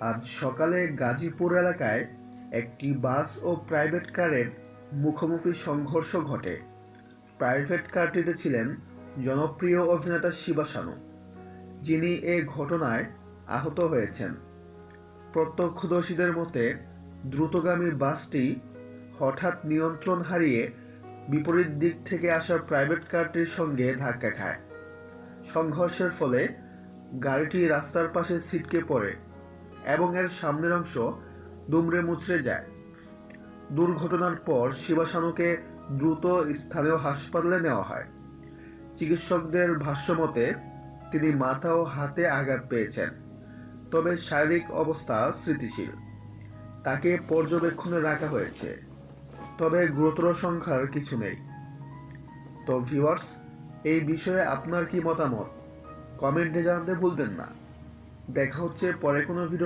আজ সকালে গাজীপুর এলাকায় একটি বাস ও প্রাইভেট কারের মুখোমুখি সংঘর্ষ ঘটে। প্রাইভেট কারটিতে ছিলেন জনপ্রিয় অভিনেতা শিবা শানু, যিনি এ ঘটনায় আহত হয়েছেন। প্রত্যক্ষদর্শীদের মতে, দ্রুতগামী বাসটি হঠাৎ নিয়ন্ত্রণ হারিয়ে বিপরীত দিক থেকে আসা প্রাইভেট কারটির সঙ্গে ধাক্কা খায়। সংঘর্ষের ফলে গাড়িটি রাস্তার পাশে ছিটকে পড়ে এবং এর সামনের অংশ দুমড়ে মুচড়ে যায়। দুর্ঘটনার পর শিবা শানুকে দ্রুত স্থানীয় হাসপাতালে নেওয়া হয়। চিকিৎসকদের ভাষ্যমতে তিনি মাথা ও হাতে আঘাত পেয়েছেন, তবে শারীরিক অবস্থা স্থিতিশীল। তাকে পর্যবেক্ষণে রাখা হয়েছে, তবে গুরুতর সংখ্যার কিছু নেই। তো ভিউয়ার্স, এই বিষয়ে আপনার কি মতামত কমেন্টে জানাতে ভুলবেন না। দেখা হচ্ছে পরে কোনো ভিডিও।